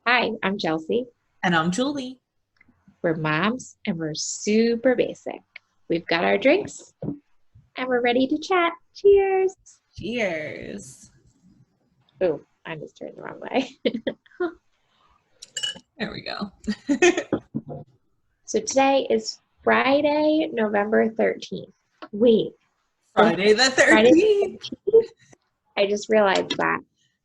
Hi, I'm Chelsea. And I'm Julie. We're moms and we're super basic. We've got our drinks and we're ready to chat. Cheers. Cheers. Oh, I just turned the wrong way. There we go. So today is Friday, November 13th. Wait, the Friday the Friday 13th. the 13th? I just realized that.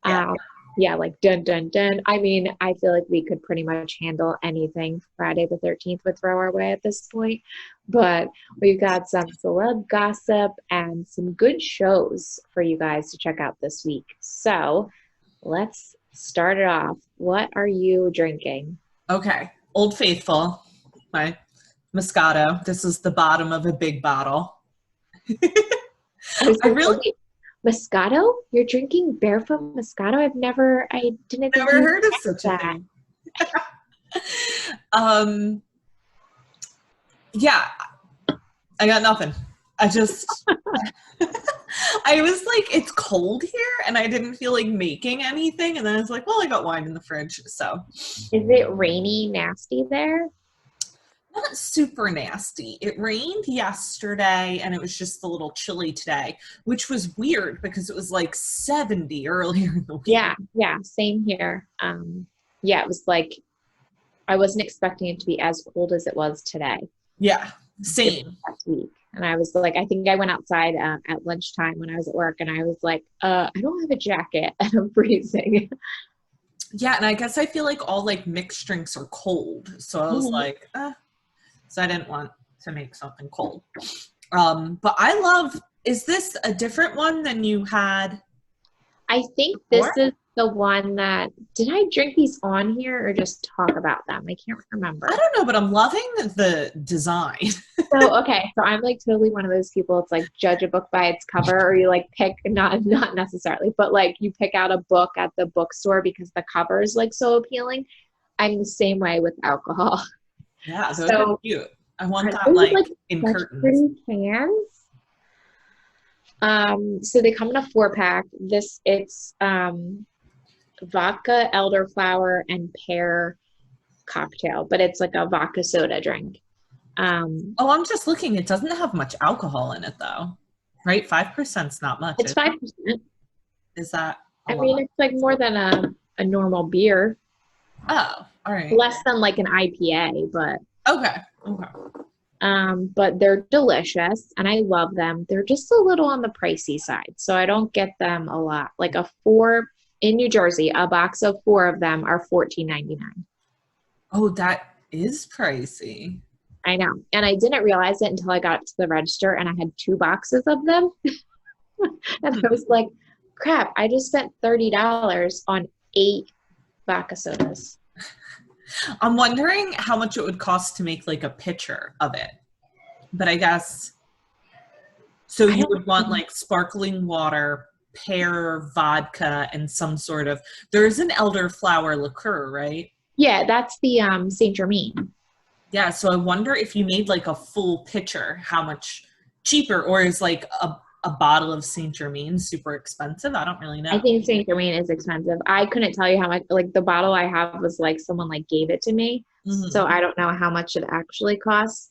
Yeah. Yeah, like dun dun dun. I mean, I feel like we could pretty much handle anything Friday the 13th would throw our way at this point. But we've got some celeb gossip and some good shows for you guys to check out this week. So let's start it off. What are you drinking? Okay. Old Faithful, my Moscato. This is the bottom of a big bottle. I was I gonna say, really wait, Moscato? You're drinking barefoot Moscato? I didn't think never you heard of had such a that. thing. Um, yeah, I got nothing. I just, I was like, it's cold here, and I didn't feel like making anything. And then I was like, well, I got wine in the fridge. So Is it rainy, nasty there? not super nasty. It rained yesterday and it was just a little chilly today, which was weird because it was like 70 earlier in the week. Yeah, same here. Yeah, it was like I wasn't expecting it to be as cold as it was today. Yeah, It's same. last week. And I was like, I think I went outside at lunchtime when I was at work and I was like, I don't have a jacket and I'm freezing. Yeah, and I guess I feel like all like mixed drinks are cold. So I was Mhm. like, so I didn't want to make something cold. But I love, is this a different one than you had I think this before? is the one that, did I drink these on here or just talk about them? I can't I remember. don't know, but I'm loving the design. So okay, so I'm like totally one of those people. It's like judge a book by its cover, or you like pick not necessarily, but like you pick out a book at the bookstore because the cover is like so appealing. I'm the same way with alcohol. Yeah, those are So cute. I want aren't that those like like in such curtains. pretty cans? So they come in a 4 pack. This it's vodka, elderflower, and pear cocktail, but it's like a vodka soda drink. Um, Oh, I'm just looking. It doesn't have much alcohol in it, though. Right? 5%'s not much, it's 5%. is that a I mean, lot? it's like more than a normal beer. Oh, all right. Less than like an IPA, Okay. Okay. but they're delicious and I love them. They're just a little on the pricey side, so I don't get them a lot. Like a four in New Jersey, a box of four of them are 14.99. Oh, that is pricey. I know, and I didn't realize it until I got to the register and I had two boxes of them, and I was like, "Crap! I just spent $30 on eight vodka sodas." I'm wondering how much it would cost to make like a pitcher of it. But I guess so I you don't. would want like sparkling water, pear vodka, and some sort of there's an elderflower liqueur, right? Yeah, that's the Saint Germain. Yeah, so I wonder if you made like a full pitcher, how much cheaper, or is like a bottle of Saint Germain super expensive? I don't really I know. think Saint Germain is expensive. I couldn't tell you how much, like the bottle I have was like someone like gave it to me. So Hmm. I don't know how much it actually costs.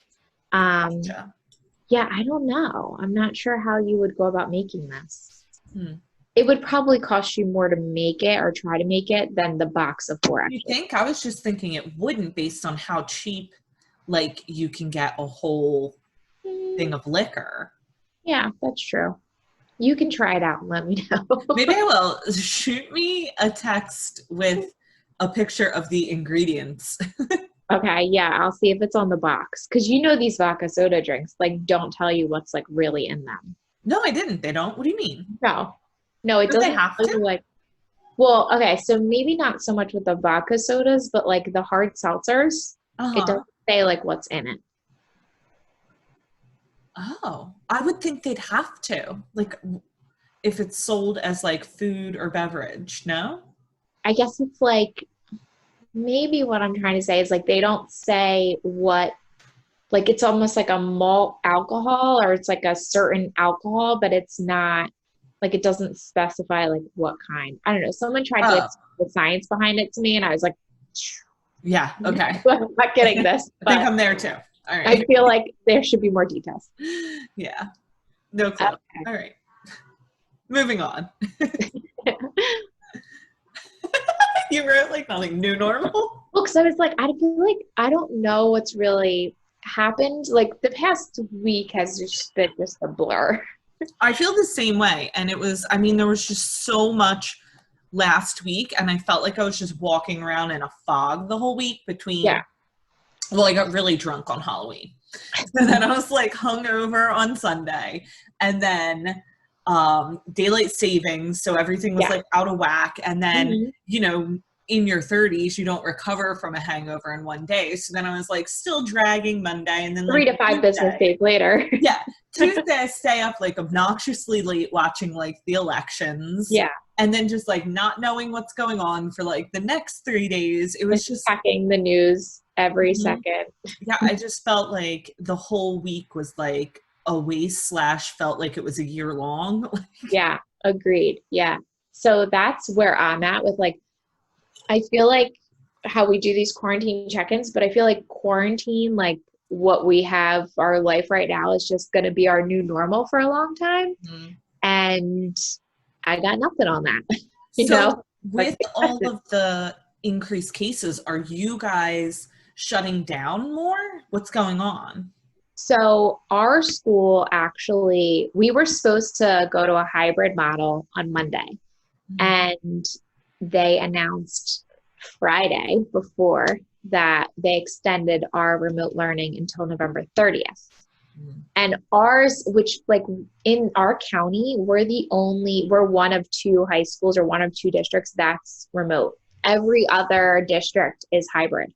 Um, Gotcha. yeah, I don't know. I'm not sure how you would go about making this. Hmm. It would probably cost you more to make it or try to make it than the box of four You actually. think? I was just thinking it wouldn't based on how cheap like you can get a whole Mm, thing of liquor. yeah, that's true. You can try it out and let me know. Maybe I will. Shoot me a text with a picture of the ingredients. Okay, yeah, I'll see if it's on the box. Because you know these vodka soda drinks, like, don't tell you what's like really in them. No, I didn't. They don't. What do you mean? No, no, it Do they doesn't have tell you to? like, well, okay, so maybe not so much with the vodka sodas, but like the hard seltzers, it Uh-huh. doesn't say like what's in it. Oh, I would think they'd have to. Like if it's sold as like food or beverage, no? I guess it's like maybe what I'm trying to say is like they don't say what, like it's almost like a malt alcohol or it's like a certain alcohol, but it's not like it doesn't specify like what kind. I don't know. Someone tried to Oh, the science behind it to me, and I was like, Yeah. Okay. I'm not getting this. I think But I'm there too. All I right. feel like there should be more details. Yeah. No clue. Okay. All right. Moving on. You wrote like nothing new normal. Well, because I was like, I feel like I don't know what's really happened. Like the past week has just been just a blur. I feel the same way. And it was, I mean, there was just so much last week, and I felt like I was just walking around in a fog the whole week between, Yeah. well, I got really drunk on Halloween. And then I was like hungover on Sunday. And then daylight savings, so everything was like out of whack. And then, you know, in your 30s, you don't recover from a hangover in one day. So then I was like still dragging Monday, and then 3 to 5 business days later. Yeah. Tuesday, I stay up like obnoxiously late watching like the elections. Yeah. And then just like not knowing what's going on for like the next 3 days. It was just checking the news every second. Yeah, I just felt like the whole week was like a waste / felt like it was a year long. Yeah, agreed. Yeah. So that's where I'm at with like, I feel like how we do these quarantine check-ins, but I feel like quarantine, like what we have our life right now is just going to be our new normal for a long time. And I got nothing on that. You know, with all of the increased cases, are you guys shutting down more? What's going on? So our school actually, we were supposed to go to a hybrid model on Monday, and they announced Friday before that they extended our remote learning until November 30th. And ours, which like in our county, we're one of 2 high schools or one of 2 districts that's remote. Every other district is hybrid.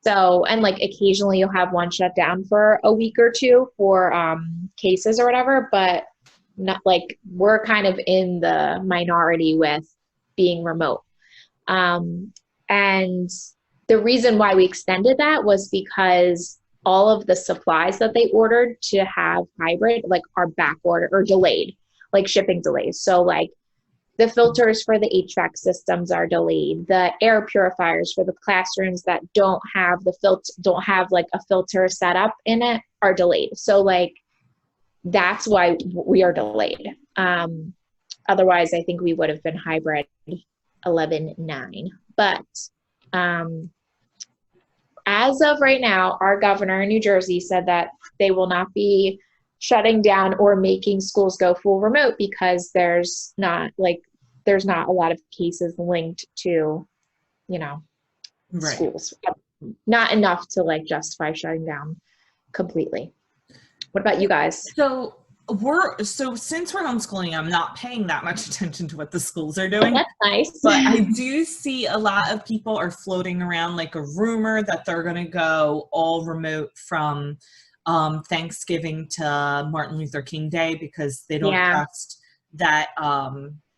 So, and like occasionally you'll have one shut down for a week or 2 for cases or whatever, but not like we're kind of in the minority with being remote. And the reason why we extended that was because all of the supplies that they ordered to have hybrid like are back ordered or delayed, like shipping delays. So like the filters for the HVAC systems are delayed. The air purifiers for the classrooms that don't have like a filter set up in it are delayed. So like that's why we are delayed. Otherwise, I think we would have been hybrid 11/9. But as of right now, our governor in New Jersey said that they will not be shutting down or making schools go full remote because there's not a lot of cases linked to, you know, schools. Not enough to like justify shutting down completely. What about you guys? So since we're homeschooling, I'm not paying that much attention to what the schools are doing. That's nice. But I do see a lot of people are floating around like a rumor that they're going to go all remote from Thanksgiving to Martin Luther King Day because they don't trust that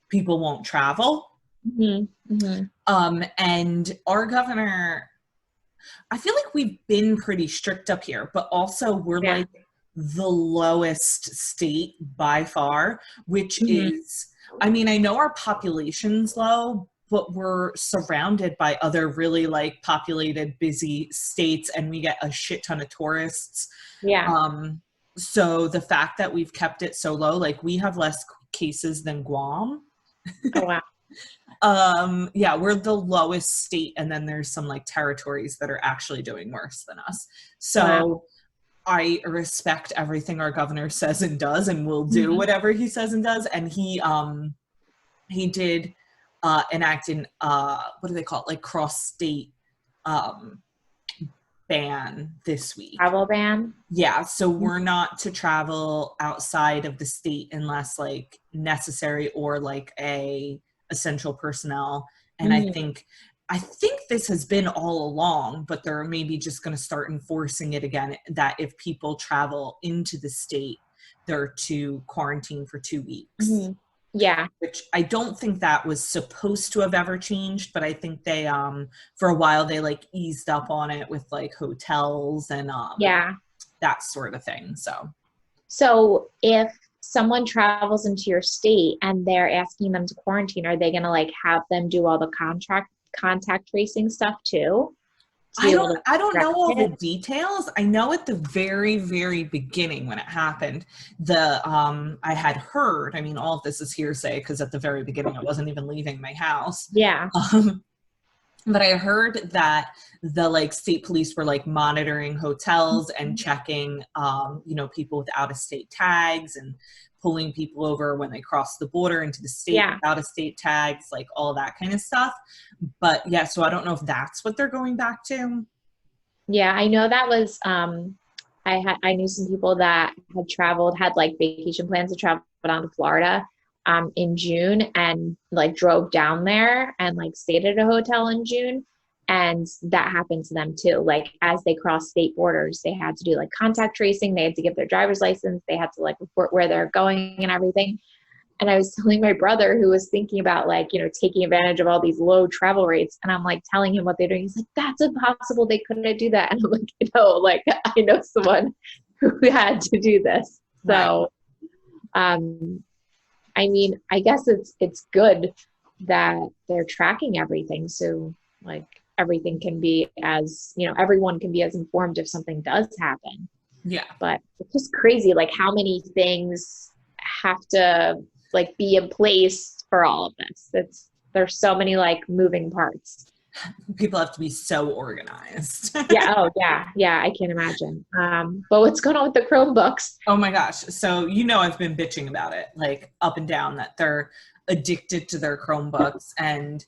people won't travel. And our governor, I feel like we've been pretty strict up here, but also we're like the lowest state by far, which is, I mean, I know our population's low, but we're surrounded by other really like populated, busy states, and we get a shit ton of tourists. So the fact that we've kept it so low, like we have less cases than Guam. Oh, wow. Yeah, we're the lowest state, and then there's some like territories that are actually doing worse than us. So I respect everything our governor says and does, and will do whatever he says and does. And he did enact an what do they call it, like cross-state ban this week. Travel ban? Yeah, so we're not to travel outside of the state unless like necessary or like a essential personnel. And I think this has been all along, but they're maybe just going to start enforcing it again, that if people travel into the state, they're to quarantine for 2 weeks. Yeah. Which I don't think that was supposed to have ever changed, but I think they, for a while, they like eased up on it with like hotels and that sort of thing. So if someone travels into your state and they're asking them to quarantine, are they going to like have them do all the contact tracing stuff too? To be able to I don't know all the it? details. I know at the very, very beginning when it happened, I had heard, I mean, all of this is hearsay because at the very beginning I wasn't even leaving my house. Yeah. But I heard that the like state police were like monitoring hotels and checking, people with out of state tags and pulling people over when they cross the border into the state Yeah. with out of state tags, like all that kind of stuff. But yeah, so I don't know if that's what they're going back to. Yeah, I know that was I knew some people that had like vacation plans to travel down to Florida in June and like drove down there and like stayed at a hotel in June, and that happened to them too. Like as they crossed state borders, they had to do like contact tracing, they had to give their driver's license, they had to like report where they're going and everything. And I was telling my brother, who was thinking about like, taking advantage of all these low travel rates. And I'm like telling him what they're doing. He's like, that's impossible. They couldn't do that. And I'm like, like I know someone who had to do this. So, I mean, I guess it's good that they're tracking everything. So like everything can be everyone can be as informed if something does happen. Yeah. But it's just crazy. Like how many things have to like be in place for all of this. There's so many like moving parts. People have to be so organized. Yeah. Oh yeah. I can't imagine. But what's going on with the Chromebooks? Oh my gosh. So, I've been bitching about it, like up and down, that they're addicted to their Chromebooks. And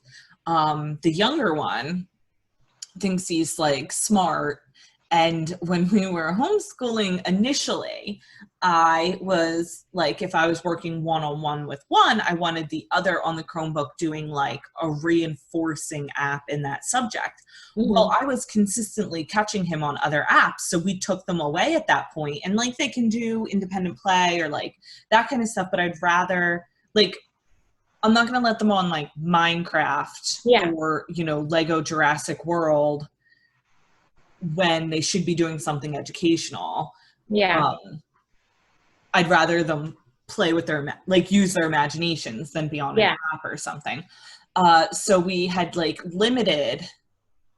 the younger one thinks he's like smart. And when we were homeschooling initially, I was like, if I was working one-on-one with one, I wanted the other on the Chromebook doing like a reinforcing app in that subject. Mm-hmm. Well, I was consistently catching him on other apps. So we took them away at that point, and like they can do independent play or like that kind of stuff. But I'd rather like, I'm not going to let them on like Minecraft or, Lego Jurassic World when they should be doing something educational. Yeah. I'd rather them play with use their imaginations than be on an app or something. So we had like limited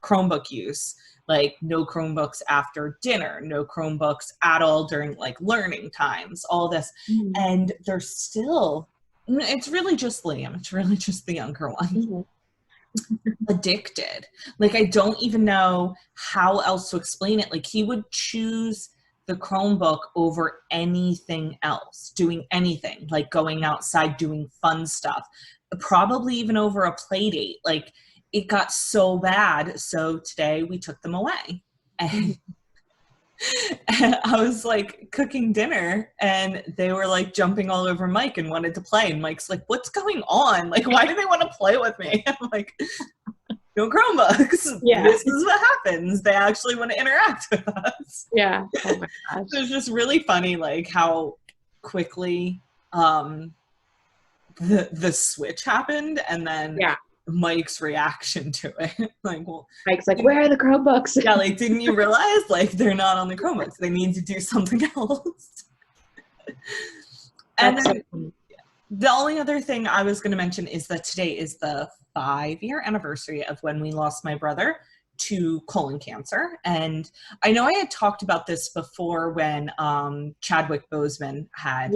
Chromebook use, like no Chromebooks after dinner, no Chromebooks at all during like learning times, all this. Mm-hmm. And they're still, it's really just Liam. It's really just the younger one. Mm-hmm. Addicted. Like I don't even know how else to explain it. Like he would choose the Chromebook over anything else, doing anything, like going outside, doing fun stuff, probably even over a play date. Like it got so bad. So today we took them away. And I was like cooking dinner and they were like jumping all over Mike and wanted to play. And Mike's like, what's going on? Like, why do they want to play with me? I'm like, no Chromebooks. Yeah. This is what happens. They actually want to interact with us. Yeah. Oh my gosh. So it's just really funny, like how quickly the switch happened, and then Mike's reaction to it. Like, well, Mike's like, where are the Chromebooks? Yeah, like, didn't you realize like they're not on the Chromebooks? They need to do something else. And then the only other thing I was going to mention is that today is the 5-year anniversary of when we lost my brother to colon cancer. And I know I had talked about this before when Chadwick Boseman had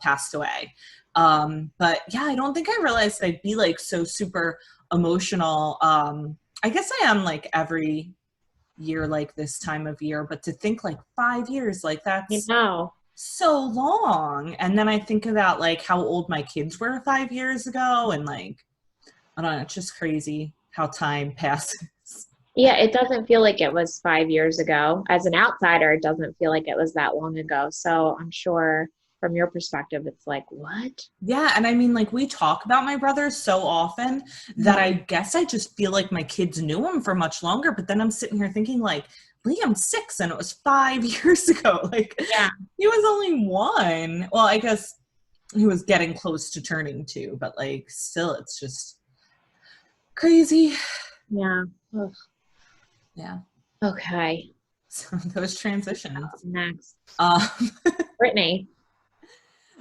passed away. But yeah, I don't think I realized I'd be like so super emotional. I guess I am like every year, like this time of year, but to think like 5 years, like that's so long. And then I think about like how old my kids were 5 years ago, and like, I don't know, it's just crazy how time passes. Yeah, it doesn't feel like it was 5 years ago. As an outsider, it doesn't feel like it was that long ago. So I'm sure from your perspective, it's like, what? Yeah, and I mean, like, we talk about my brother so often that I guess I just feel like my kids knew him for much longer. But then I'm sitting here thinking, like, Liam's 6 and it was 5 years ago. Like, he was only 1. Well, I guess he was getting close to turning 2, but like, still, it's just crazy. Yeah. Ugh. Yeah. Okay. So those transitions. Next. Brittany.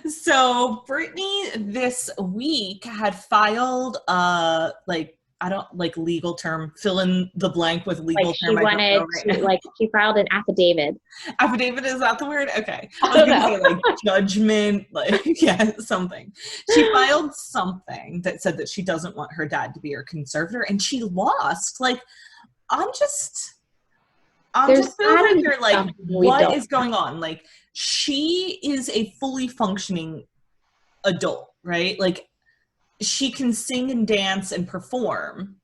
So Britney this week had filed I don't like legal term, fill in the blank with Like legal she term I don't know wanted right to, now. like she filed an affidavit. Affidavit, is that the word? Okay. I I was don't gonna know. say like judgment, like yeah, something. She filed something that said that she doesn't want her dad to be her conservator, and she lost. Like, I'm just There's over gotta be here like, something we what don't is going on? Like, she is a fully functioning adult, right? Like, she can sing and dance and perform.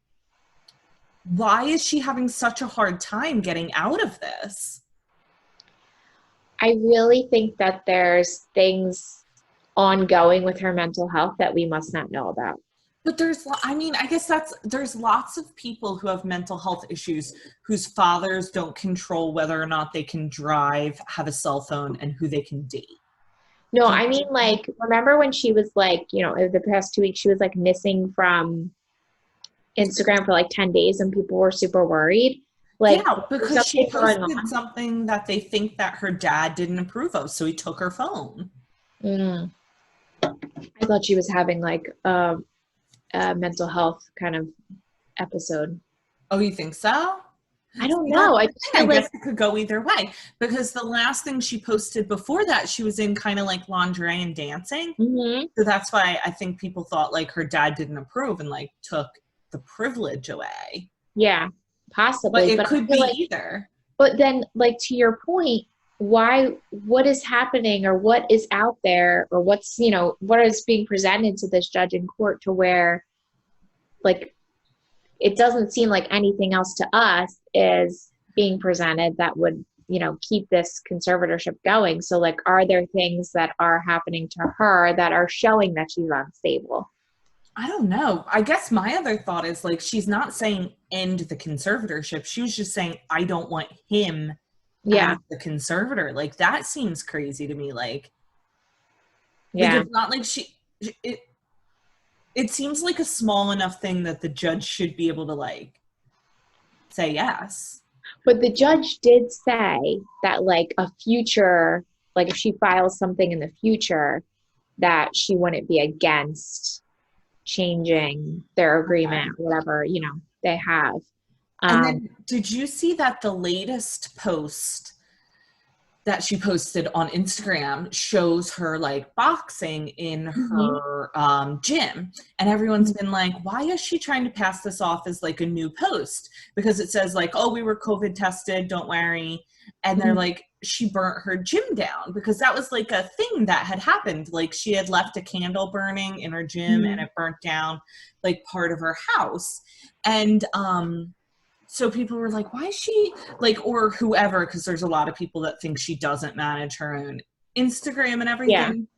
Why is she having such a hard time getting out of this? I really think that there's things ongoing with her mental health that we must not know about. But I mean, I guess there's lots of people who have mental health issues whose fathers don't control whether or not they can drive, have a cell phone, and who they can date. No, Do you I mean, like, remember when she was like, the past 2 weeks, she was like missing from Instagram for like 10 days and people were super worried. Like, Yeah, there's because she something going posted on. something that they think that her dad didn't approve of, so he took her phone. Mm. I thought she was having like a mental health kind of episode. Oh, you think so? I don't That's know. I the just thing. feel I like, guess it could go either way, because the last thing she posted before that, she was in kind of like lingerie and dancing. mhm. So that's why I think people thought like her dad didn't approve and like took the privilege away. Yeah, But possibly. it But I could be feel like, either. but then, like, to your point, what is happening or what is out there or what is being presented to this judge in court to where, like, it doesn't seem like anything else to us is being presented that would, keep this conservatorship going. So, like, are there things that are happening to her that are showing that she's unstable? I don't know. I guess my other thought is like she's not saying end the conservatorship. She was just saying I don't want him as Yeah, the conservator. Like that seems crazy to me. Like yeah. it's not like it it seems like a small enough thing that the judge should be able to like say yes. But the judge did say that, like, if she files something in the future, that she wouldn't be against changing their Okay. agreement, whatever, they have. And Um, then did you see that the latest post that she posted on Instagram shows her like boxing in mhm, her gym. And everyone's been like, why is she trying to pass this off as like a new post? Because it says like, oh, we were COVID tested, don't worry. And they're mhm, like, she burnt her gym down because that was like a thing that had happened. Like she had left a candle burning in her gym and mhm. it burnt down like part of her house. And so people were like, why is she like, or whoever, because there's a lot of people that think she doesn't manage her own Instagram and Yeah. everything.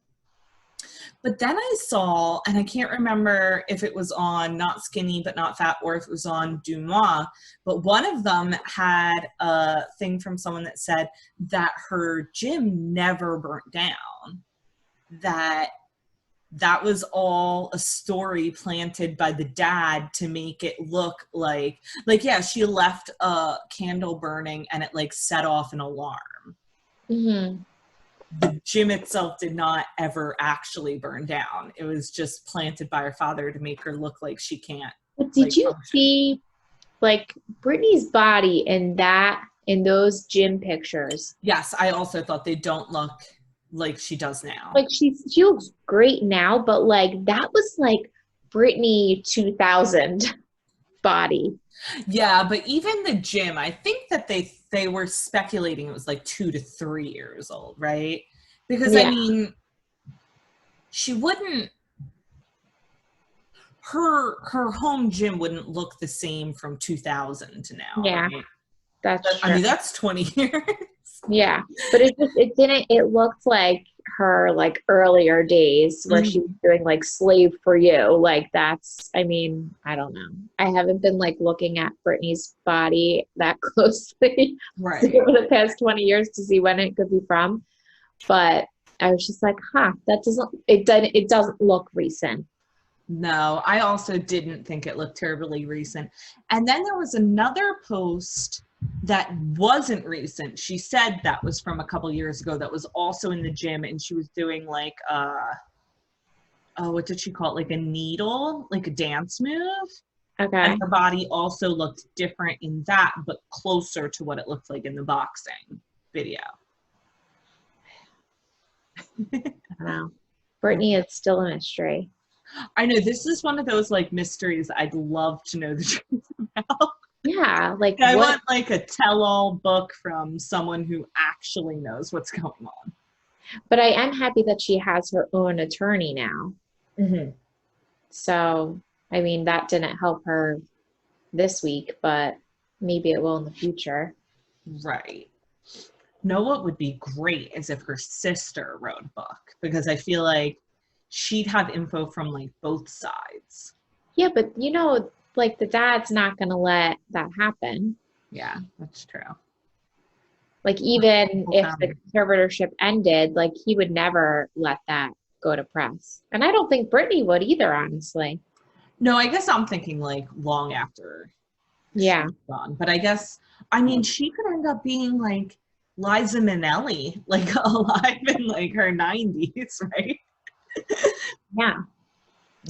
But then I saw, and I can't remember if it was on Not Skinny But Not Fat or if it was on Dumois, but one of them had a thing from someone that said that her gym never burnt down, that was all a story planted by the dad to make it look like yeah, she left a candle burning and it like set off an alarm. Hmm. The gym itself did not ever actually burn down. It was just planted by her father to make her look like she can't But did like you function. see, like, Britney's body in those gym pictures? Yes, I also thought they don't look like she does now. Like, she looks great now, but like that was like Britney 2000 body. Yeah, but even the gym, I think that they were speculating it was like 2 to 3 years old, right? Because I Yeah. mean, she wouldn't her home gym wouldn't look the same from 2000 to now, Yeah, right? that's I true. mean, that's 20 years. Yeah, but it looked like her like earlier days where she Mhm. was doing like Slave for You. Like I mean, I don't know. I haven't been like looking at Britney's body that closely Right. over the past 20 years to see when it could be from. But I was just like, it doesn't look recent. No, I also didn't think it looked terribly recent. And then there was another post that wasn't recent. She said that was from a couple years ago, that was also in the gym, and she was doing like what did she call it? Like a needle, like a dance move. Okay. And her body also looked different in that, but closer to what it looked like in the boxing video. I don't know. Brittany is still a mystery. I know, this is one of those like mysteries I'd love to know the truth about. Yeah, like I want like a tell-all book from someone who actually knows what's going on. But I am happy that she has her own attorney now. Mm-hmm. So, I mean, that didn't help her this week, but maybe it will in the future. Right. Know what would be great is if her sister wrote a book, because I feel like she'd have info from like both sides. Yeah, but you know, like the dad's not going to let that happen. Yeah, that's true. Like even if the conservatorship ended, like he would never let that go to press. And I don't think Brittany would either, honestly. No, I guess I'm thinking like long after Yeah. she's gone. But I guess, I mean, she could end up being like Liza Minnelli, like alive in like her 90s, right? Yeah.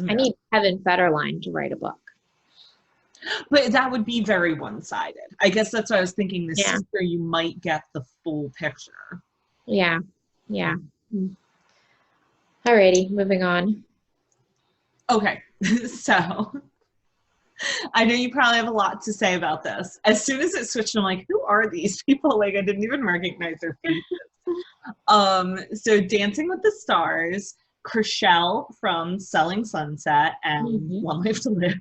I need Kevin Federline to write a book. But that would be very one-sided. I guess that's what I was thinking. The sister, you might get the full picture. Yeah. Yeah. Alrighty, moving on. Okay. So I know you probably have a lot to say about this. As soon as it switched, I'm like, who are these people? Like, I didn't even recognize their faces. So Dancing with the Stars, Chrishell from Selling Sunset and One Life to Live.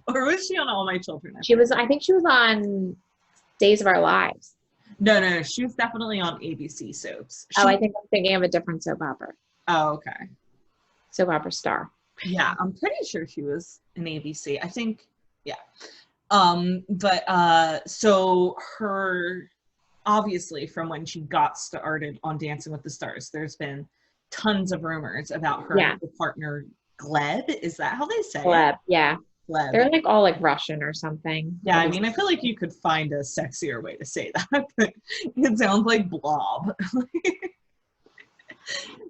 Or was she on All My Children? I think she was on Days of Our Lives. No, she was definitely on ABC soaps. I think I'm thinking of a different soap opera. Oh, okay. Soap opera star. Yeah, I'm pretty sure she was in ABC. I think, yeah. So her, obviously from when she got started on Dancing with the Stars, there's been tons of rumors about her and her partner Gleb. Is that how they say Gleb, it? yeah. Gleb. They're like all like Russian or something. Yeah, I mean, I feel like you could find a sexier way to say that, but it sounds like blob.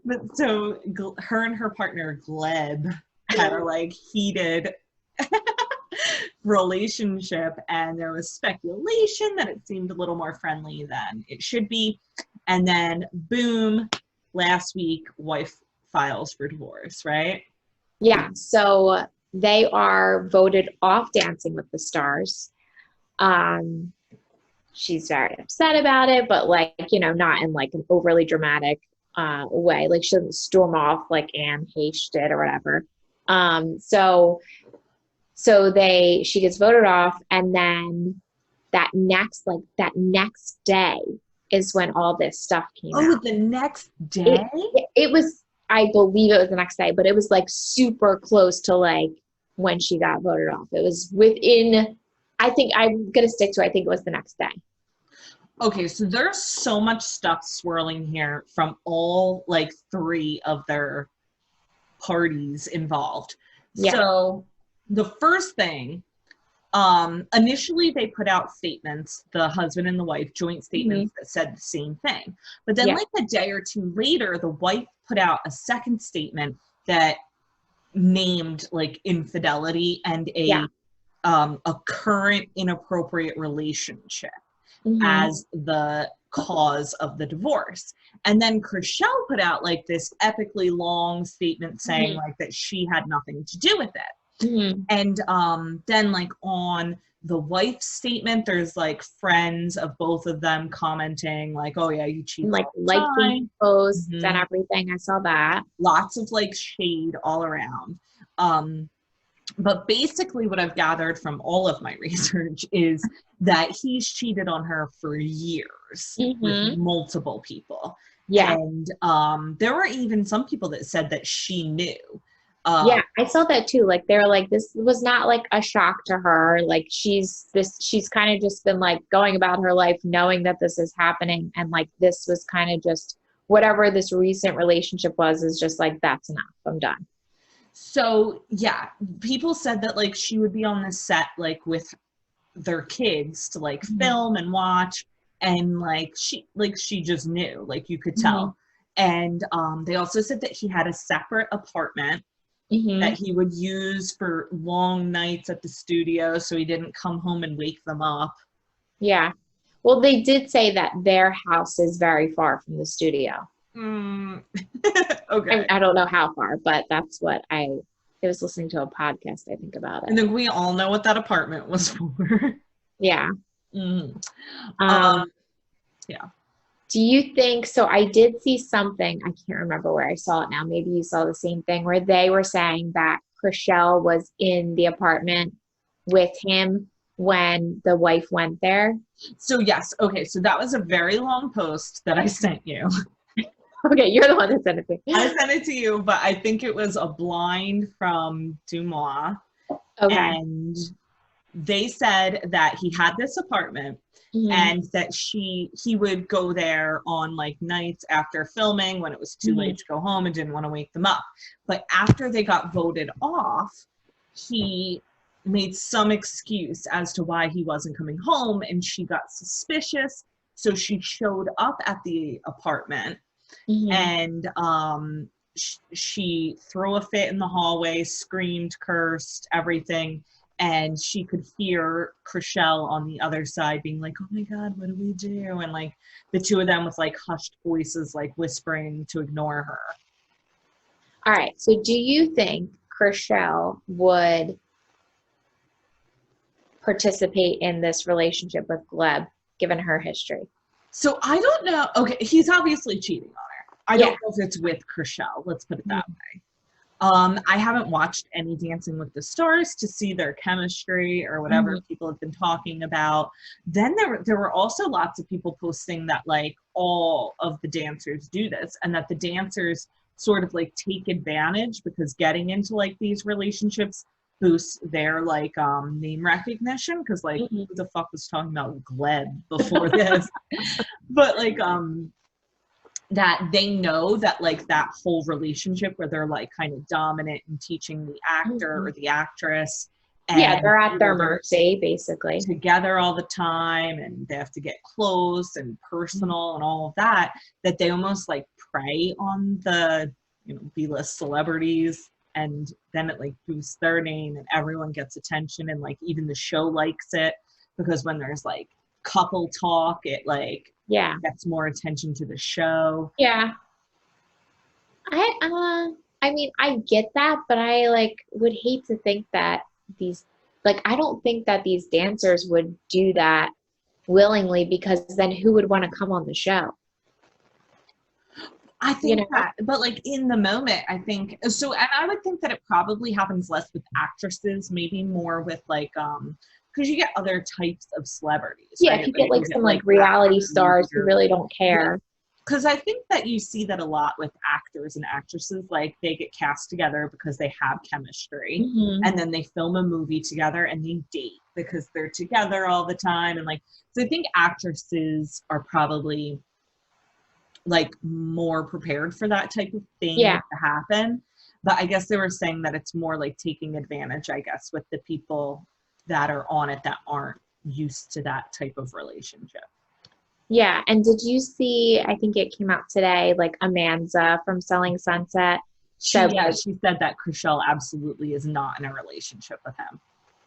But so her and her partner Gleb had a like heated relationship, and there was speculation that it seemed a little more friendly than it should be. And then boom, last week, wife files for divorce, right? Yeah, so they are voted off Dancing with the Stars. She's very upset about it, but like, you know, not in like an overly dramatic way. Like she doesn't storm off like Anne Heche did or whatever. She gets voted off, and then that next day is when all this stuff came out. Oh, the next day? It was, I believe it was the next day, but it was like super close to like when she got voted off. It was within, I think I'm going to stick to, I think it was the next day. Okay, so there's so much stuff swirling here from all like three of their parties involved. Yeah. So the first thing, initially they put out statements, the husband and the wife, joint statements that said the same thing. But then like a day or two later, the wife put out a second statement that named like infidelity and a current inappropriate relationship as the cause of the divorce. And then Chrishell put out like this epically long statement saying like that she had nothing to do with it. And then like on the wife's statement, there's like friends of both of them commenting like, oh yeah, you cheated. Like liking posts and everything. I saw that. Lots of like shade all around. But basically what I've gathered from all of my research is that he's cheated on her for years with multiple people. Yeah. And there were even some people that said that she knew. Yeah, I saw that too. Like they were like, this was not like a shock to her. Like she's kind of just been like going about her life knowing that this is happening. And like, this was kind of just whatever this recent relationship was, is just like, that's enough. I'm done. So yeah, people said that like she would be on the set like with their kids to like film and watch, and like she just knew, like you could tell. And they also said that he had a separate apartment that he would use for long nights at the studio so he didn't come home and wake them up. Yeah. Well, they did say that their house is very far from the studio. Okay. I don't know how far, but that's what I was listening to a podcast, I think, about it. And then we all know what that apartment was for. Yeah. Yeah. Do you think, so I did see something, I can't remember where I saw it now. Maybe you saw the same thing, where they were saying that Chriselle was in the apartment with him when the wife went there. So yes. Okay. So that was a very long post that I sent you. Okay, you're the one that sent it to me. I sent it to you, but I think it was a blind from Dumois. Okay. And they said that he had this apartment and that he would go there on like nights after filming when it was too late to go home and didn't want to wake them up. But after they got voted off, he made some excuse as to why he wasn't coming home, and she got suspicious. So she showed up at the apartment and she threw a fit in the hallway, screamed, cursed, everything. And she could hear Chriselle on the other side being like, oh my God, what do we do? And like the two of them with like hushed voices, like whispering to ignore her. All right. So do you think Chriselle would participate in this relationship with Gleb, given her history? So I don't know. Okay, he's obviously cheating on her. I don't know if it's with Chriselle. Let's put it that way. I haven't watched any Dancing with the Stars to see their chemistry or whatever people have been talking about. Then there were also lots of people posting that like all of the dancers do this, and that the dancers sort of like take advantage because getting into like these relationships boosts their like name recognition, because like who the fuck was talking about Gleb before this? But like that they know that like that whole relationship where they're like kind of dominant and teaching the actor or the actress, and they're at their mercy basically, together all the time, and they have to get close and personal and all of that, that they almost like prey on the B-list celebrities, and then it like boosts their name and everyone gets attention, and like even the show likes it because when there's like couple talk, it like gets more attention to the show. I mean, I get that, but I like would hate to think that these, like, I don't think that these dancers would do that willingly, because then who would want to come on the show? I think that, but like in the moment, I think so, and I would think that it probably happens less with actresses, maybe more with like because you get other types of celebrities. If you get like some like reality stars who really don't care. Because I think that you see that a lot with actors and actresses, like they get cast together because they have chemistry, and then they film a movie together and they date because they're together all the time, and like so I think actresses are probably like more prepared for that type of thing to happen. But I guess they were saying that it's more like taking advantage, I guess, with the people that are on it that aren't used to that type of relationship. Yeah. And did you see, I think it came out today, like Amanda from Selling Sunset. She said that Chriselle absolutely is not in a relationship with him.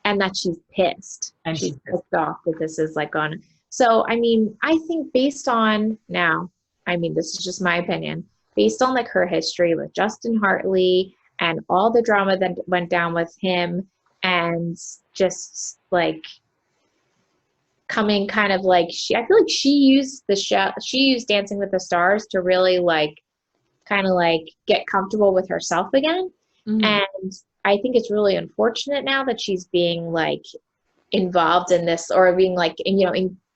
And that she's pissed. And she's pissed off that this is like on. So, I mean, I think based on now, I mean, this is just my opinion, based on like her history with Justin Hartley and all the drama that went down with him, and just like coming kind of like I feel like she used Dancing with the Stars to really like kind of like get comfortable with herself again. And I think it's really unfortunate now that she's being like involved in this, or being like,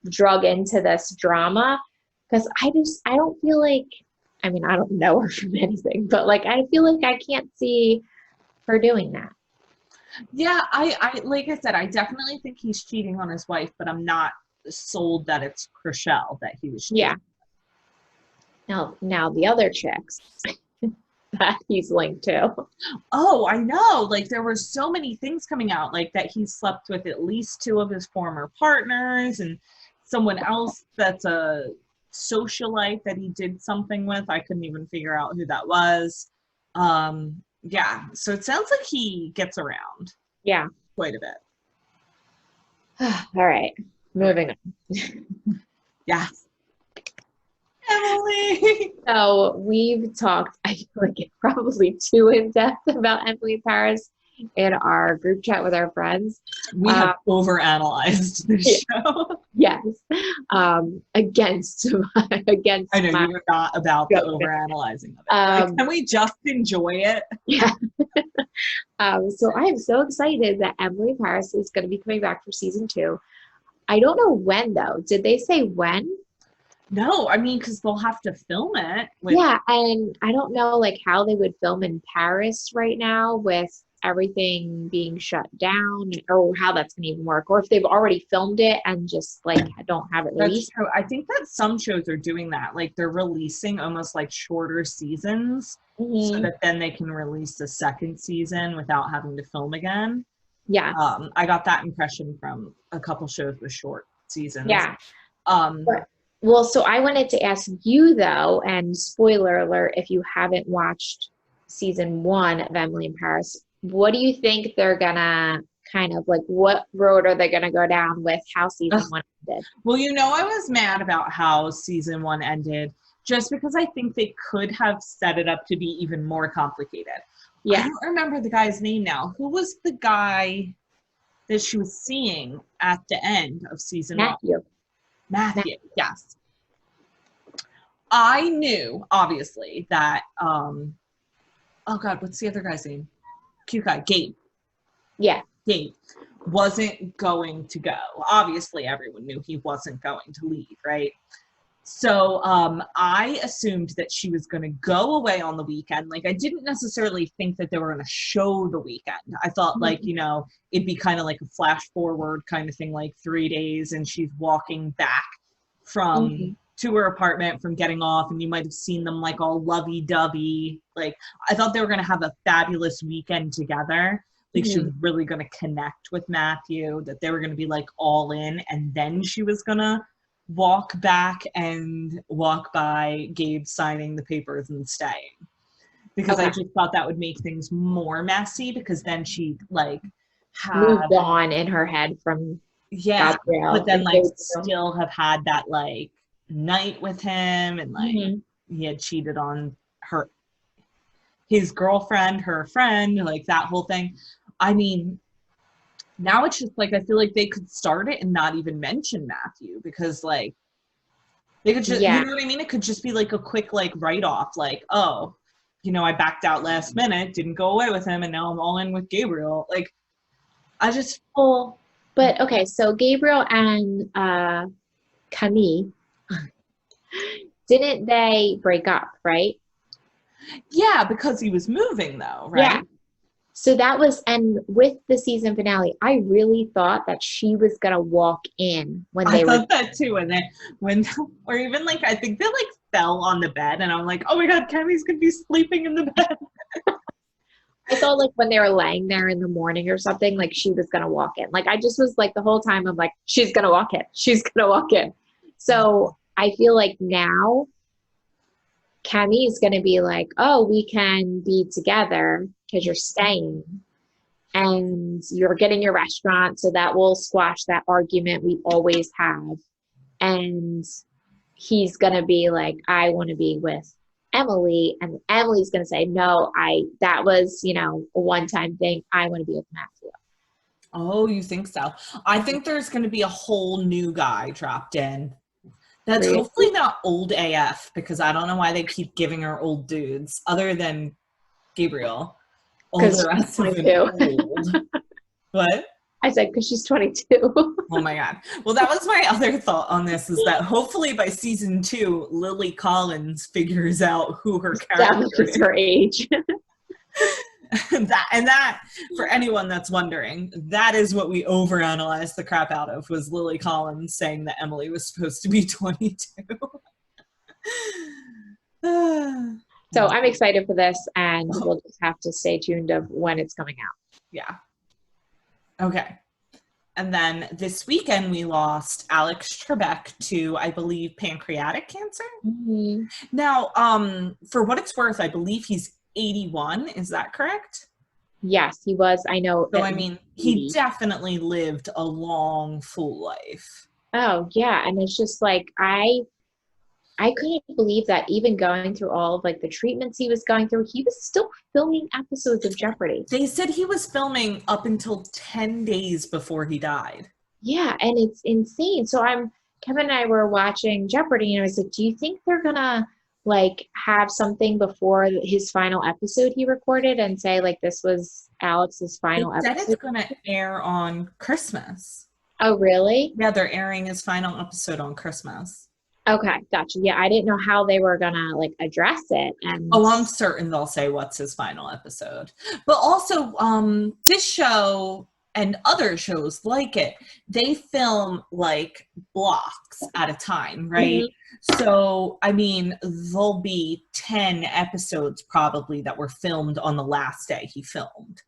drug into this drama. Because I don't feel like, I mean, I don't know her from anything, but like, I feel like I can't see her doing that. Yeah, I like I said, I definitely think he's cheating on his wife, but I'm not sold that it's Chriselle that he was cheating. Now the other chicks. that he's linked to. Oh, I know. Like there were so many things coming out, like that he slept with at least two of his former partners and someone else that's a socialite that he did something with. I couldn't even figure out who that was. Yeah, so it sounds like he gets around Yeah. quite a bit. All right. Moving on. Yeah. Emily. So we've talked, I feel like probably too in depth about Emily Paris in our group chat with our friends. We have overanalyzed the show. Yes. Against I know you were not about the overanalyzing of it. Like, can we just enjoy it? Yeah. So I am so excited that Emily Paris is going to be coming back for season 2. I don't know when though. Did they say when? No, I mean, because they'll have to film it. Yeah, and I don't know like how they would film in Paris right now with everything being shut down, or how that's gonna even work, or if they've already filmed it and just like don't have it released. That's true. I think that some shows are doing that. Like they're releasing almost like shorter seasons so that then they can release the second season without having to film again. Yeah. I got that impression from a couple shows with short seasons. Yeah. Well, so I wanted to ask you though, and spoiler alert, if you haven't watched season 1 of Emily in Paris, what do you think they're gonna kind of like, what road are they gonna go down with how season 1 ended? Well, you know, I was mad about how season 1 ended just because I think they could have set it up to be even more complicated. Yeah. I don't remember the guy's name now. Who was the guy that she was seeing at the end of season 1? Matthew, yes. I knew, obviously, that, oh God, what's the other guy's name? Cute guy, Gabe. Yeah. Gabe wasn't going to go. Obviously, everyone knew he wasn't going to leave, right? So I assumed that she was going to go away on the weekend. Like, I didn't necessarily think that they were going to show the weekend. I thought, like, you know, it'd be kind of like a flash forward kind of thing, like 3 days, and she's walking back from to her apartment from getting off, and you might have seen them like all lovey-dovey. Like, I thought they were going to have a fabulous weekend together. Like, she was really going to connect with Matthew, that they were going to be like all in, and then she was going to walk back and walk by Gabe signing the papers and staying. Because I just thought that would make things more messy, because then she like moved on in her head from Gabrielle, but then like still have had that like night with him, and like he had cheated on his girlfriend, her friend, like that whole thing. I mean, now it's just like, I feel like they could start it and not even mention Matthew, because like they could just, you know what I mean? It could just be like a quick like write-off, like, oh, you know, I backed out last minute, didn't go away with him, and now I'm all in with Gabriel. Like, I just but okay, so Gabriel and Camille, didn't they break up, right? Yeah, because he was moving though, right? Yeah. So that was, and with the season finale, I really thought that she was gonna walk in when they were. I thought that too, and then or even like, I think they like fell on the bed, and I'm like, oh my God, Cammy's gonna be sleeping in the bed. I thought like when they were laying there in the morning or something, like she was gonna walk in. Like I just was like the whole time I'm like, she's gonna walk in. She's gonna walk in. So I feel like now Cammy is gonna be like, oh, we can be together because you're staying and you're getting your restaurant, so that will squash that argument we always have. And he's gonna be like, I want to be with Emily, and Emily's gonna say, no, that was, you know, a one-time thing. I want to be with Matthew. Oh, you think so? I think there's gonna be a whole new guy dropped in. That's hopefully not old AF, because I don't know why they keep giving her old dudes other than Gabriel. All the rest of them old. What? I said, because she's 22. Oh my God. Well, that was my other thought on this, is that hopefully by season 2, Lily Collins figures out who her character is. Her age. that, for anyone that's wondering, that is what we overanalyzed the crap out of, was Lily Collins saying that Emily was supposed to be 22. So I'm excited for this, and we'll just have to stay tuned of when it's coming out. Yeah. Okay. And then this weekend we lost Alex Trebek to, I believe, pancreatic cancer. Mm-hmm. Now, for what it's worth, I believe he's 81. Is that correct? Yes, he was. I know. So, I mean, he definitely lived a long, full life. Oh, yeah. And it's just like, I couldn't believe that even going through all of like the treatments he was going through, he was still filming episodes of Jeopardy. They said he was filming up until 10 days before he died. Yeah, and it's insane. So Kevin and I were watching Jeopardy, and I was like, do you think they're gonna like have something before his final episode he recorded and say like this was Alex's final They said episode? it's gonna air on Christmas. Oh, really? Yeah, they're airing his final episode on Christmas. Okay, gotcha. Yeah, I didn't know how they were gonna like address it. And I'm certain they'll say what's his final episode. But also, this show and other shows like it, they film like blocks at a time, right? Mm-hmm. So, I mean, there'll be 10 episodes probably that were filmed on the last day he filmed.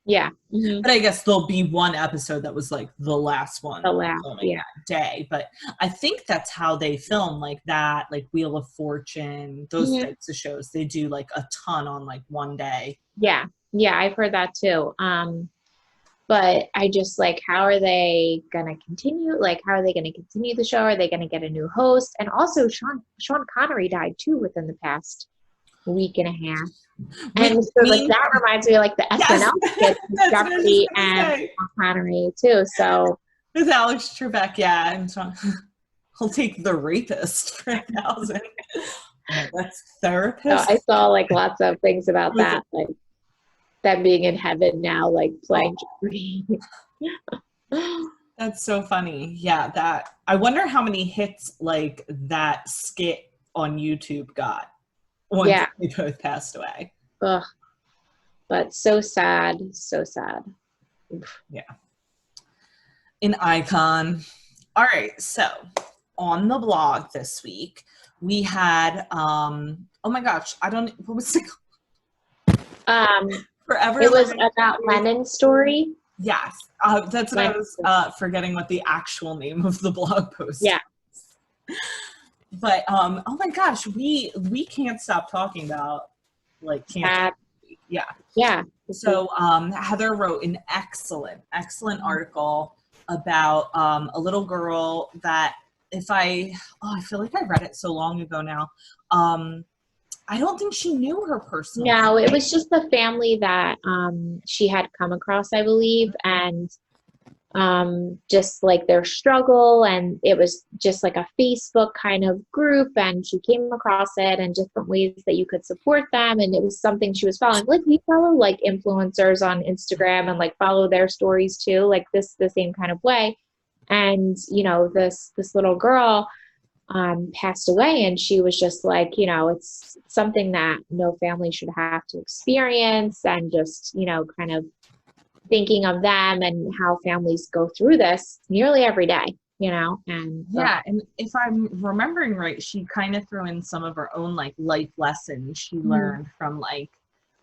Yeah. Mm-hmm. But I guess there'll be one episode that was like the last one that day. But I think that's how they film, like that, like Wheel of Fortune, those types of shows. They do like a ton on like one day. Yeah. Yeah, I've heard that too. But I just like, how are they gonna continue? Like, how are they gonna continue the show? Are they gonna get a new host? And also Sean Connery died too within the past week and a half. And so like that reminds me of like the SNL skit with Jeopardy and Connery too. So with Alex Trebek, yeah, and Sean, he'll take the rapist for 1,000. That's therapist. So I saw like lots of things about that, like them being in heaven now, like playing Jeopardy. That's so funny. Yeah, that I wonder how many hits like that skit on YouTube got. Once they both passed away. Ugh. But so sad. So sad. Oof. Yeah. An icon. All right. So on the blog this week, we had, oh my gosh, what was it called? Forever. It was about Lennon's story. Yes. That's what I was forgetting what the actual name of the blog post is. But oh my gosh, we can't stop talking about like cancer. Yeah. So Heather wrote an excellent article about a little girl that I feel like I read it so long ago now. I don't think she knew her personally. No, it was just the family that she had come across, I believe, and just like their struggle, and it was just like a Facebook kind of group, and she came across it and different ways that you could support them, and it was something she was following. Like we follow like influencers on Instagram and like follow their stories too, like the same kind of way. And you know, this little girl passed away, and she was just like, you know, it's something that no family should have to experience, and just, you know, kind of thinking of them and how families go through this nearly every day, you know. And and if I'm remembering right, she kind of threw in some of her own like life lessons she learned from like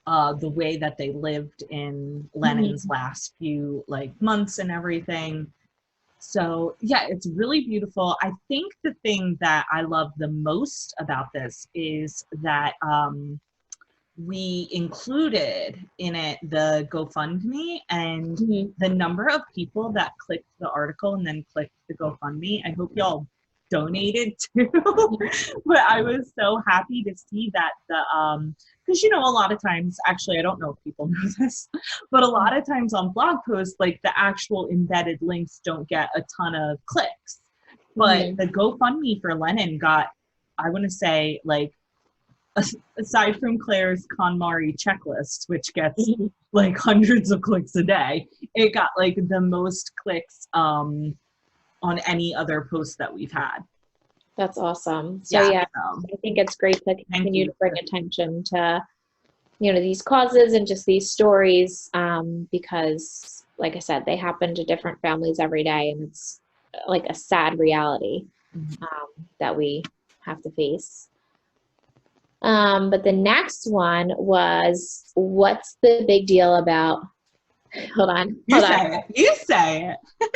the way that they lived in Lennon's last few like months and everything. So yeah, it's really beautiful. I think the thing that I love the most about this is that we included in it the GoFundMe, and the number of people that clicked the article and then clicked the GoFundMe. I hope y'all donated too. But I was so happy to see that because you know, a lot of times, actually I don't know if people know this, but a lot of times on blog posts, like the actual embedded links don't get a ton of clicks. But the GoFundMe for Lennon got, I want to say, like, aside from Claire's KonMari checklist, which gets like hundreds of clicks a day, it got like the most clicks on any other post that we've had. That's awesome. So I think it's great to continue to bring attention to, you know, these causes and just these stories, because like I said, they happen to different families every day, and it's like a sad reality that we have to face. But the next one was, what's the big deal about, hold on, You say it. You say it.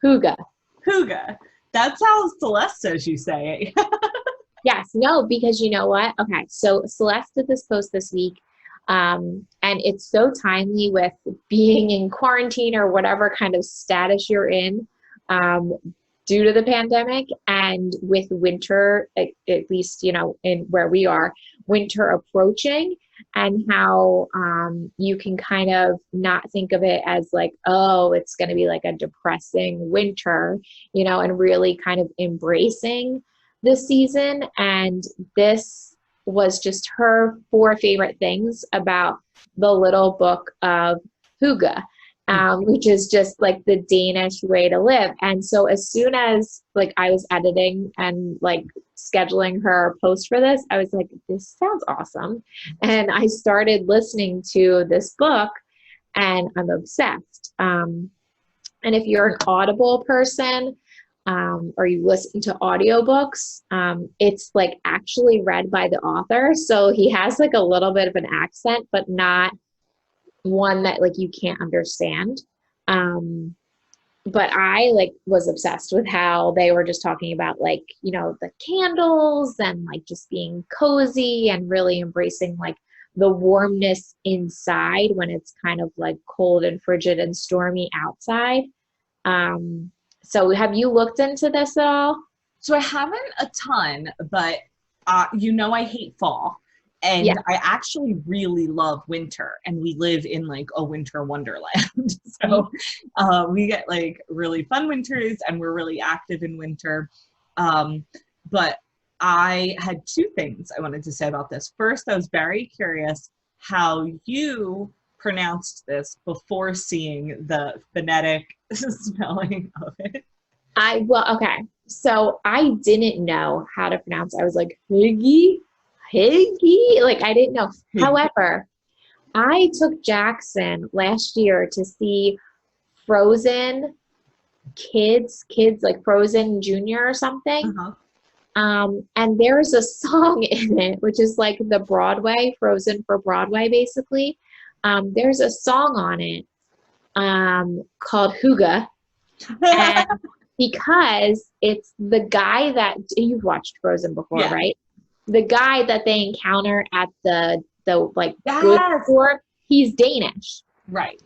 Hygge. Hygge. That's how Celeste says you say it. Yes, no, because you know what? Okay, so Celeste did this post this week, and it's so timely with being in quarantine or whatever kind of status you're in, um, due to the pandemic, and with winter, at least, you know, in where we are, winter approaching, and how you can kind of not think of it as like, oh, it's going to be like a depressing winter, you know, and really kind of embracing this season. And this was just her four favorite things about the little book of Hygge, which is just like the Danish way to live. And so as soon as like I was editing and like scheduling her post for this, I was like, this sounds awesome. And I started listening to this book and I'm obsessed. And if you're an Audible person, or you listen to audiobooks, it's like actually read by the author. So he has like a little bit of an accent, but not one that like you can't understand. But I like was obsessed with how they were just talking about like, you know, the candles and like just being cozy and really embracing like the warmness inside when it's kind of like cold and frigid and stormy outside. So have you looked into this at all? So I haven't a ton, but you know I hate fall. Yeah. And I actually really love winter. And we live in like a winter wonderland. So we get like really fun winters and we're really active in winter. But I had two things I wanted to say about this. First, I was very curious how you pronounced this before seeing the phonetic spelling of it. Well, okay. So I didn't know how to pronounce it. I was like, Higgy, Higgy. Like I didn't know. However, I took Jackson last year to see Frozen kids like Frozen Junior or something. Uh-huh. And there's a song in it, which is like the Broadway, Frozen for Broadway, basically. There's a song on it called Hygge. And because it's the guy that you've watched Frozen before, Yeah. right? The guy that they encounter at the like Yes. good store, he's Danish. Right.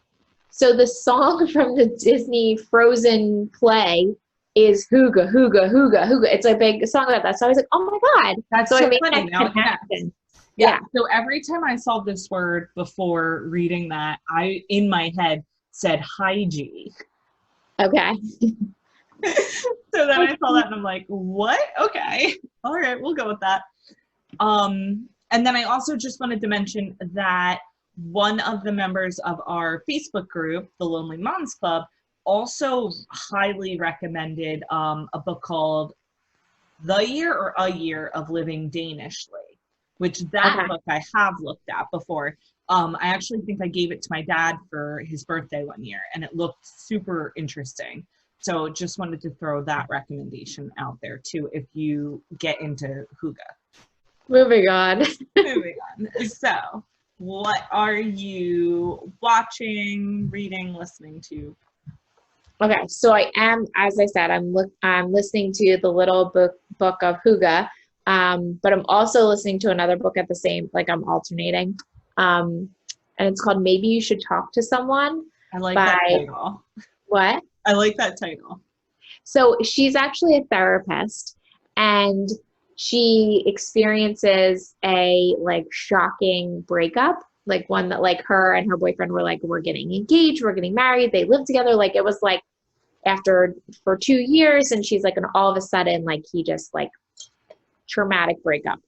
So the song from the Disney Frozen play is Hygge, Hygge, Hygge, Hygge. It's a big song about that. So I was like, oh my God. That's so so I made funny. that Now it connects. connection. Yeah. So every time I saw this word before reading that, I in my head said hygie. Okay. So then I saw that and I'm like, what? Okay. All right, we'll go with that. And then I also just wanted to mention that one of the members of our Facebook group, the Lonely Moms Club, also highly recommended a book called The Year or A Year of Living Danishly, which that book I have looked at before. I actually think I gave it to my dad for his birthday one year, and it looked super interesting. So just wanted to throw that recommendation out there too, if you get into Hygge. Moving on. Moving on. So, what are you watching, reading, listening to? Okay, so I am, as I said, I'm listening to the little book of Hygge, but I'm also listening to another book at the same, like I'm alternating, and it's called Maybe You Should Talk to Someone. I like that title. What? I like that title. So she's actually a therapist, and she experiences a like shocking breakup, like one that like her and her boyfriend were like, we're getting engaged, we're getting married, they live together. Like it was like for 2 years, and she's like, and all of a sudden, like he just like traumatic breakup,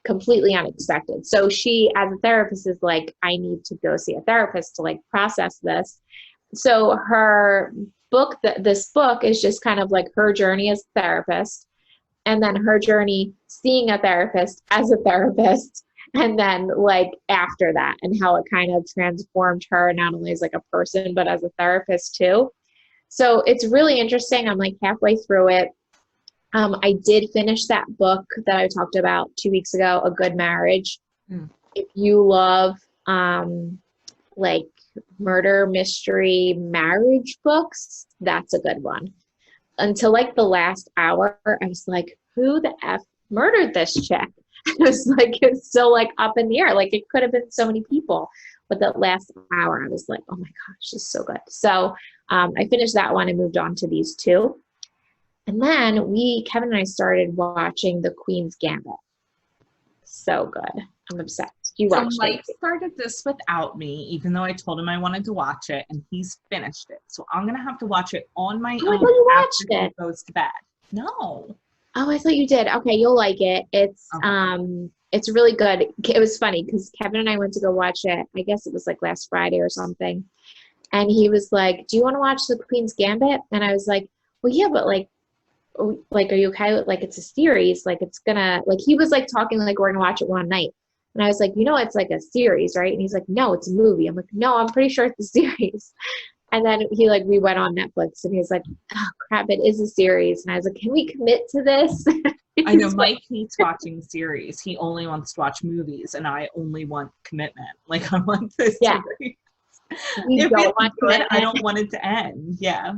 completely unexpected. So she, as a therapist, is like, I need to go see a therapist to like process this. So her book, this book is just kind of like her journey as a therapist, and then her journey seeing a therapist as a therapist, and then like after that, and how it kind of transformed her not only as like a person, but as a therapist too. So it's really interesting. I'm like halfway through it. I did finish that book that I talked about 2 weeks ago, A Good Marriage. Mm. If you love like murder mystery marriage books, that's a good one. Until like the last hour, I was like, who the F murdered this chick? It was like, it's still like up in the air. Like it could have been so many people. But that last hour, I was like, oh my gosh, this is so good. So I finished that one and moved on to these two. And then Kevin and I started watching The Queen's Gambit. So good. I'm obsessed. You watched Mike it. started this without me, even though I told him I wanted to watch it, and he's finished it. So I'm gonna have to watch it on my Oh, I own thought you after watched he it. goes to bed. No. Oh, I thought you did. Okay, you'll like it. It's really good. It was funny because Kevin and I went to go watch it. I guess it was like last Friday or something. And he was like, "Do you want to watch The Queen's Gambit?" And I was like, "Well, yeah, but like, are you okay with like it's a series? Like it's gonna like." He was like talking like we're gonna watch it one night. And I was like, it's like a series, right? And he's like, "No, it's a movie." I'm like, "No, I'm pretty sure it's a series." And then we went on Netflix and he was like, "Oh crap, it is a series." And I was like, "Can we commit to this?" I know Mike hates watching series. He only wants to watch movies, and I only want commitment. Like I want this series. If it's good, I don't want it to end. Yeah.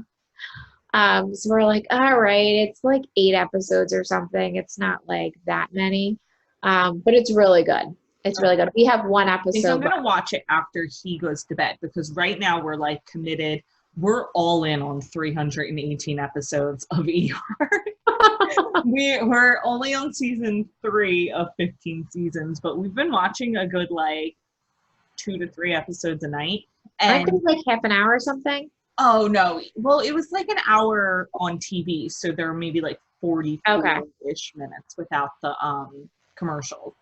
So we're like, all right, it's like 8 episodes or something. It's not like that many. But it's really good. It's really good. We have one I think episode. I'm gonna watch it after he goes to bed because right now we're like committed. We're all in on 318 episodes of ER. We're only on season 3 of 15 seasons, but we've been watching a good like 2 to 3 episodes a night. Aren't they like half an hour or something? Oh no. Well, it was like an hour on TV, so there were maybe like 40-ish minutes without the commercials.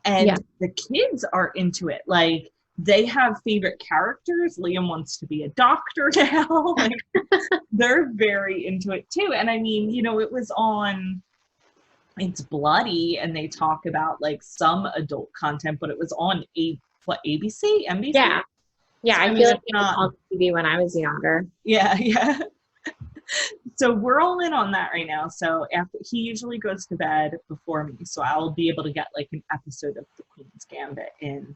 And the kids are into it. Like they have favorite characters. Liam wants to be a doctor now. Like they're very into it too. And I mean, it was on, it's bloody and they talk about like some adult content, but it was on ABC, NBC? Yeah. Yeah, so, I feel like it was on TV when I was younger. Yeah. So we're all in on that right now. So after he usually goes to bed before me, so I'll be able to get like an episode of The Queen's Gambit in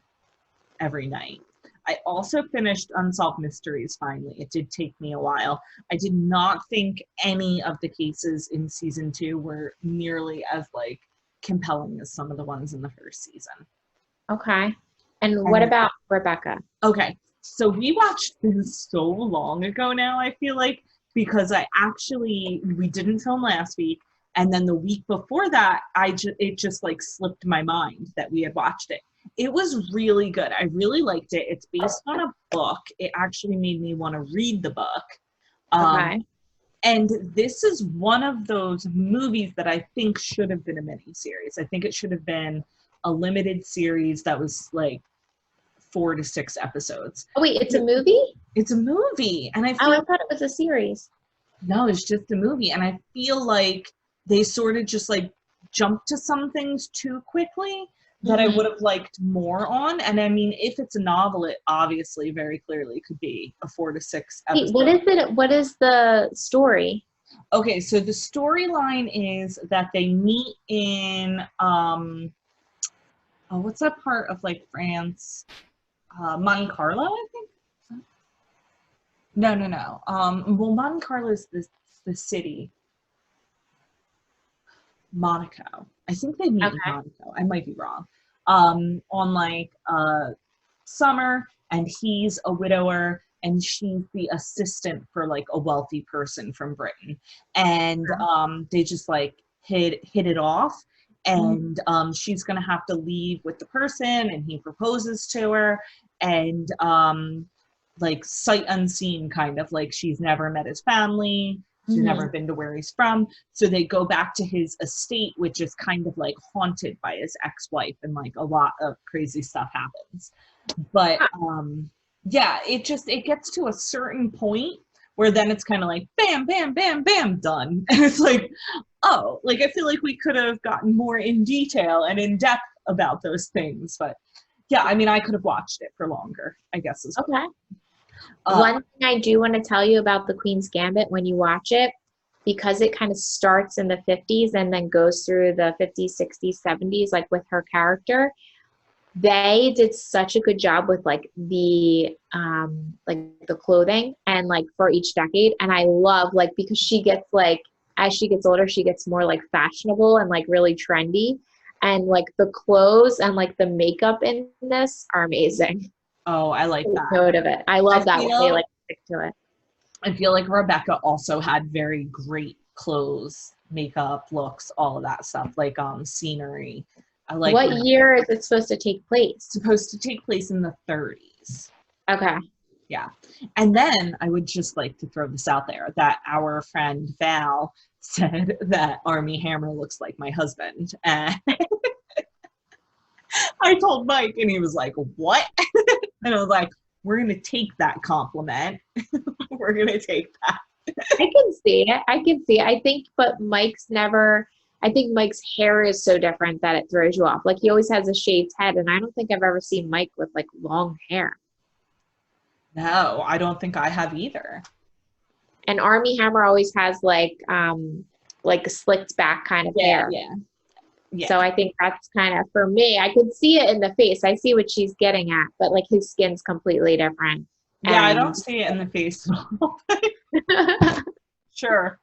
every night. I also finished Unsolved Mysteries finally. It did take me a while. I did not think any of the cases in season 2 were nearly as like compelling as some of the ones in the first season. Okay. And what about Rebecca? Okay. So we watched this so long ago now, I feel like, because we didn't film last week, and then the week before that, it just like slipped my mind that we had watched it. It was really good. I really liked it. It's based on a book. It actually made me want to read the book. Okay. And this is one of those movies that I think should have been a mini-series. I think it should have been a limited series that was like 4 to 6 episodes. Oh wait, it's a movie? It's a movie. And I thought it was a series. No, it's just a movie. And I feel like they sort of just like jumped to some things too quickly that I would have liked more on. And I mean, if it's a novel, it obviously very clearly could be a 4 to 6 episode. Wait, what is it? What is the story? Okay, so the storyline is that they meet in what's that part of like France? Monte Carlo, I think. No. Well, Monte Carlo is the city. Monaco. I think they meet in Monaco. I might be wrong. On like summer, and he's a widower, and she's the assistant for like a wealthy person from Britain, and they just like hit it off, and she's gonna have to leave with the person, and he proposes to her, and like sight unseen, kind of like she's never met his family. She's never been to where he's from. So they go back to his estate, which is kind of like haunted by his ex-wife, and like a lot of crazy stuff happens. But yeah, it gets to a certain point where then it's kind of like bam, bam, bam, bam, done. And it's like, oh, like I feel like we could have gotten more in detail and in depth about those things. But yeah, I mean, I could have watched it for longer, I guess is okay. One thing I do want to tell you about The Queen's Gambit when you watch it, because it kind of starts in the 50s and then goes through the 50s, 60s, 70s, like with her character, they did such a good job with like the clothing and like for each decade. And I love like, because she gets like, as she gets older, she gets more like fashionable and like really trendy. And like the clothes and like the makeup in this are amazing. Oh, I like that. Note of it. I love that when they like stick to it. I feel like Rebecca also had very great clothes, makeup, looks, all of that stuff, like scenery. I like. What year is it supposed to take place? It's supposed to take place in the 30s. Okay. Yeah. And then I would just like to throw this out there that our friend Val said that Armie Hammer looks like my husband. And I told Mike and he was like, what? And I was like, we're going to take that compliment. We're going to take that. I can see it. I can see it. I think, but I think Mike's hair is so different that it throws you off. Like he always has a shaved head, and I don't think I've ever seen Mike with like long hair. No, I don't think I have either. And Armie Hammer always has like a slicked back kind of hair. Yeah. Yeah. So I think that's kind of, for me, I could see it in the face. I see what she's getting at, but like his skin's completely different. Yeah, I don't see it in the face at all. Sure.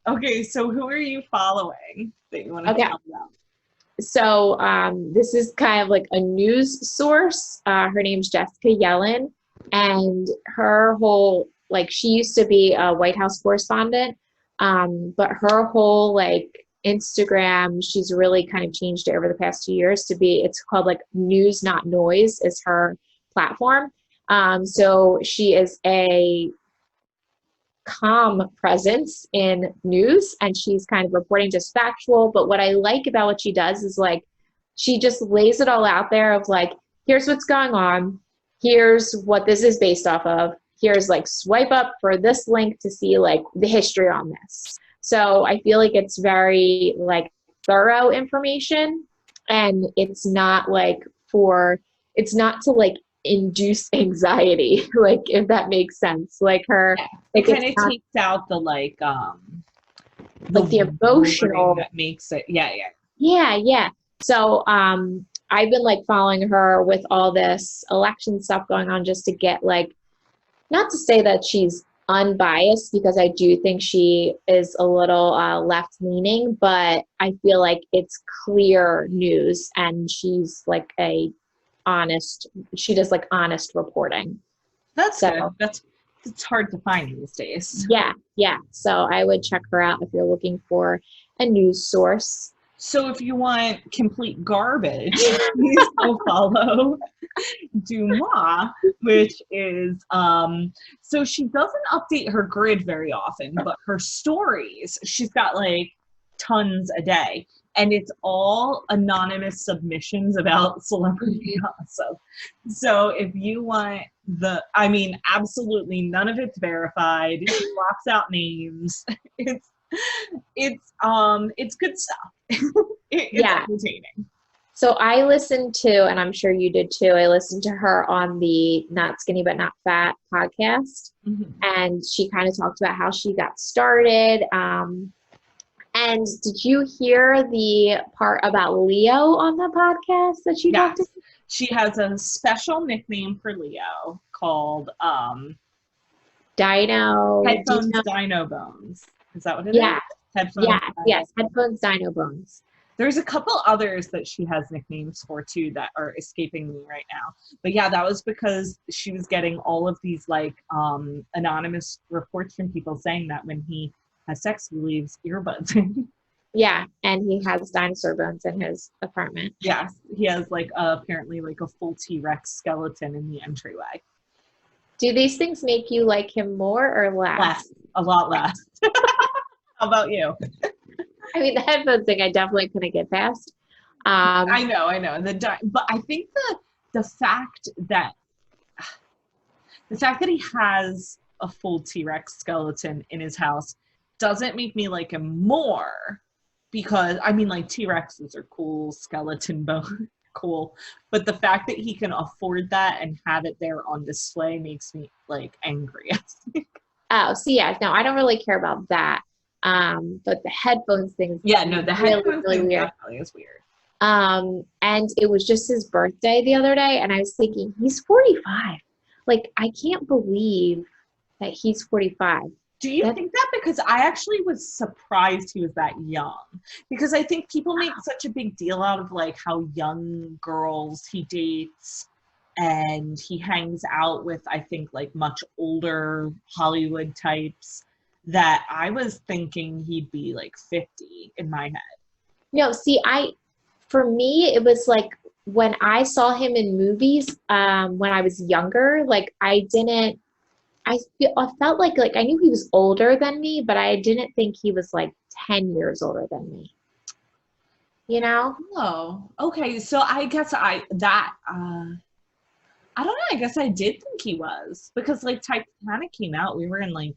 Okay, so who are you following that you want to talk about? So this is kind of like a news source. Her name's Jessica Yellen, and her whole, like, she used to be a White House correspondent, but her whole like Instagram, she's really kind of changed it over the past 2 years to be, it's called like News Not Noise is her platform. So she is a calm presence in news, and she's kind of reporting just factual. But what I like about what she does is like, she just lays it all out there of like, here's what's going on. Here's what this is based off of. Here's like, swipe up for this link to see like the history on this. So I feel like it's very like thorough information, and it's not like it's not to like induce anxiety, like, if that makes sense. Like her, it kind of takes out the like the emotional that makes it. Yeah. So I've been like following her with all this election stuff going on, just to get like, not to say that she's unbiased, because I do think she is a little left leaning, but I feel like it's clear news, and she's like she does like honest reporting. That's good. It's hard to find these days. Yeah. So I would check her out if you're looking for a news source. So if you want complete garbage, please go follow Dumois, which is, so she doesn't update her grid very often, but her stories, she's got like tons a day. And it's all anonymous submissions about celebrity gossip. So if you want absolutely none of it's verified. She blocks out names. It's good stuff. It's entertaining. So I listened to, and I'm sure you did too, I listened to her on the Not Skinny But Not Fat podcast. Mm-hmm. And she kind of talked about how she got started. And did you hear the part about Leo on the podcast that she talked about? She has a special nickname for Leo called Headphones Dino Bones. Is that what it is? Headphones Headphones Dino Bones. There's a couple others that she has nicknames for too that are escaping me right now. But yeah, that was because she was getting all of these like anonymous reports from people saying that when he has sex, he leaves earbuds in. Yeah, and he has dinosaur bones in his apartment. Yes, he has like apparently like a full T-Rex skeleton in the entryway. Do these things make you like him more or less? Less, a lot less. How about you? I mean, the headphones thing I definitely couldn't get past. I know. But I think the fact that he has a full T-Rex skeleton in his house doesn't make me like him more, because I mean, like, T-Rexes are cool, skeleton bone cool, but the fact that he can afford that and have it there on display makes me like angry. Oh, so yeah, no, I don't really care about that. But the headphones thing Yeah, is no, the really, headphone really thing weird. definitely is weird. And it was just his birthday the other day, and I was thinking, he's 45. Like, I can't believe that he's 45. Do you That's think that? Because I actually was surprised he was that young. Because I think people make such a big deal out of like how young girls he dates, and he hangs out with, I think, like much older Hollywood types, that I was thinking he'd be like 50 in my head. no, see, for me, it was like when I saw him in movies, when I was younger, like I felt like I knew he was older than me, but I didn't think he was like 10 years older than me, you know? Oh, okay. So I guess I don't know. I guess I did think he was, because like Titanic came out, we were in like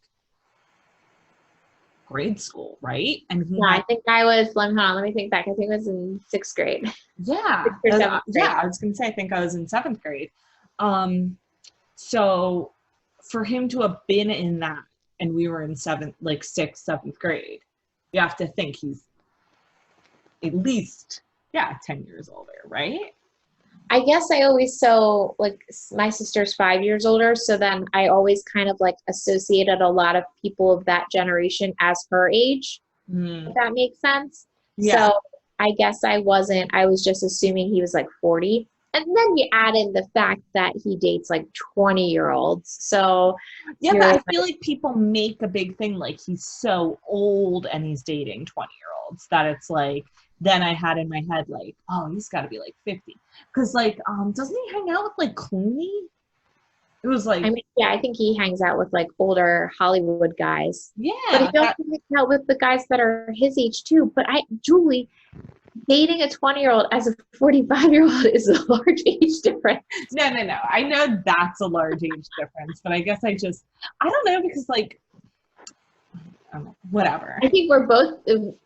grade school, right? And he No, had, I think I was, hold on, let me think back. I think I was in sixth grade, yeah, sixth or seventh grade. yeah. I was gonna say I think I was in seventh grade. Um, so for him to have been in that, and we were in sixth, seventh grade, you have to think he's at least, yeah, 10 years older, right? I guess I always like my sister's 5 years older, so then I always kind of like associated a lot of people of that generation as her age, if Mm, that makes sense. yeah, So I guess I was just assuming he was like 40. And then you add in the fact that he dates like 20-year-olds. So yeah, but you're I like, feel like people make a big thing like he's so old and he's dating 20-year-olds, that it's like, then I had in my head like, oh, he's got to be like 50, because like, doesn't he hang out with like Clooney? It was I like, mean, yeah, I think he hangs out with like older Hollywood guys. But yeah, he also that, hangs out with the guys that are his age too. But Julie, dating a 20-year-old as a 45-year-old is a large age difference. no. I know that's a large age difference, but I guess I don't know, because like, I don't know, whatever. I think we're both,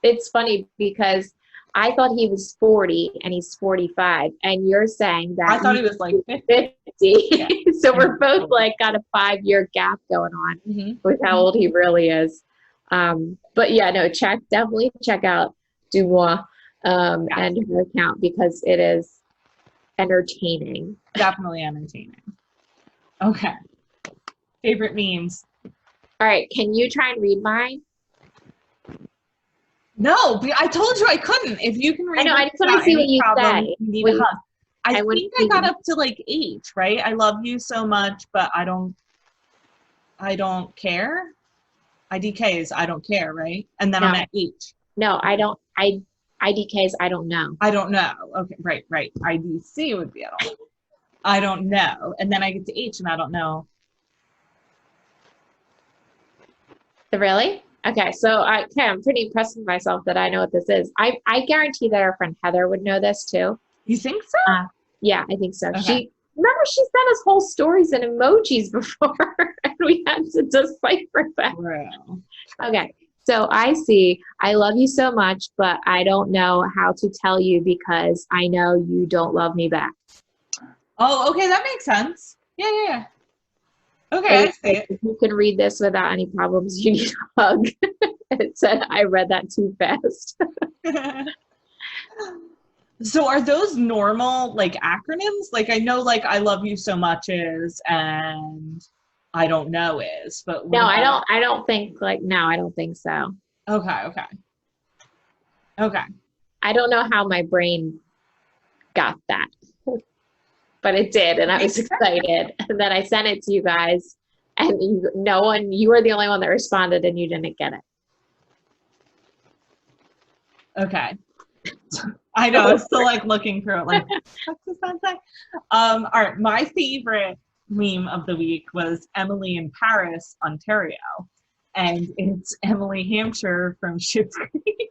it's funny because I thought he was 40 and he's 45, and you're saying I that thought you he was like 50. 50. Yeah. So And we're both like got a 5-year gap going on mm-hmm. with how old he really is. But yeah, no, definitely check out Dumois Yeah, and her account because it is entertaining. definitely entertaining. Okay. Favorite memes. All right, can you try and read mine? No, but I told you I couldn't. If you can I read know, them I just want to without see what any you problem, say. you need a hug. I I want to think I see. got up to like H, right? I love you so much, but I don't care. IDK is I don't care, right? And then I'm No, at H. no, I don't. IDKs, I don't know. I don't know. Okay, right. IDC would be I don't know. And then I get to H and I don't know. Really? Okay, so I'm pretty impressed with myself that I know what this is. I guarantee that our friend Heather would know this too. You think so? Yeah, I think so. Okay. She sent us whole stories and emojis before, and we had to decipher them. True. Okay, so I see. I love you so much, but I don't know how to tell you because I know you don't love me back. Oh, okay, that makes sense. Yeah. Okay, It I was see like, it. if you can read this without any problems, you need a hug. It said I read that too fast. So are those normal like acronyms? Like I know like I love you so much is, and I don't know is, but what No, about, I don't think like no, I don't think so. okay. I don't know how my brain got that, but it did, and I was excited. And then I sent it to you guys, and you were the only one that responded, and you didn't get it. Okay. I know, I was still like looking through it like, what's this not say? All right, my favorite meme of the week was Emily in Paris, Ontario. And it's Emily Hampshire from Schitt's Creek.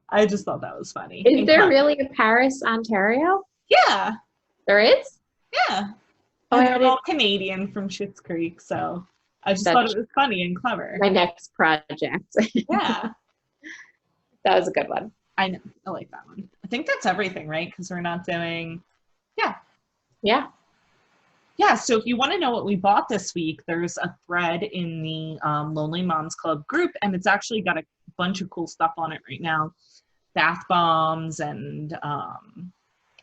I just thought that was funny. Is And there clever. really a Paris, Ontario? Yeah, There is? yeah. Oh, And I they're didn't. all Canadian from Schitt's Creek, so I just thought That's it was funny and clever. my next project. Yeah, That was a good one. I know. I like that one. I think that's everything, right? Because we're not doing, yeah. Yeah. Yeah, so if you want to know what we bought this week, there's a thread in the Lonely Moms Club group, and it's actually got a bunch of cool stuff on it right now. Bath bombs and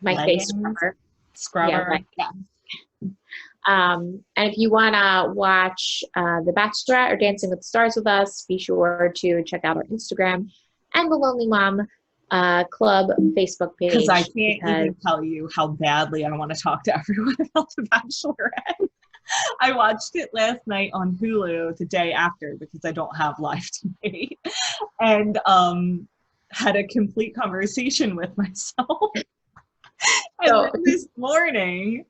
My face leggings, scrubber. scrubber. Yeah. And if you want to watch The Bachelorette or Dancing with the Stars with us, be sure to check out our Instagram and the Lonely Mom Club Facebook page. Because I can't even tell you how badly I want to talk to everyone about The Bachelorette. I watched it last night on Hulu the day after because I don't have live TV, and had a complete conversation with myself. And then this morning,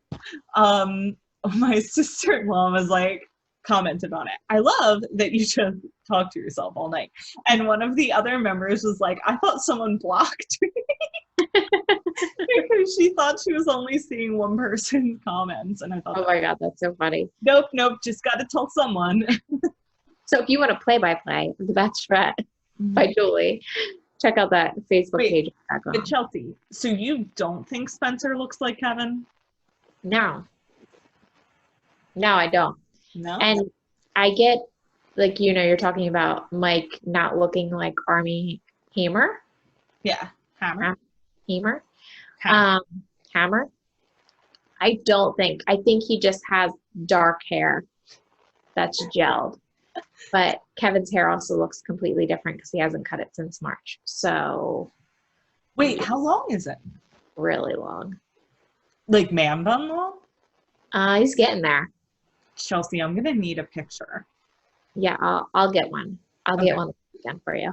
my sister-in-law was like, commented on it. I love that you just talk to yourself all night. And one of the other members was like, I thought someone blocked me because she thought she was only seeing one person's comments. And I thought, oh my God, that's so funny. Nope, just got to tell someone. So if you want to play-by-play of The Bachelorette by Julie, check out that Facebook page. But Chelsea, so you don't think Spencer looks like Kevin? No, I don't. No? And I get, like, you're talking about Mike not looking like Armie Hammer. Yeah, Hammer. Hammer. I think he just has dark hair that's gelled. But Kevin's hair also looks completely different because he hasn't cut it since March. So. Wait, how long is it? Really long. Like man bun long? He's getting there. Chelsea, I'm gonna need a picture. Yeah, I'll get one. I'll get one again for you.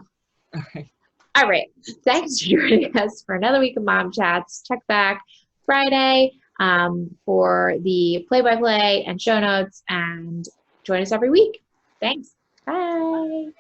Okay. All right. Thanks for joining us for another week of Mom Chats. Check back Friday for the play-by-play and show notes, and join us every week. Thanks. Bye.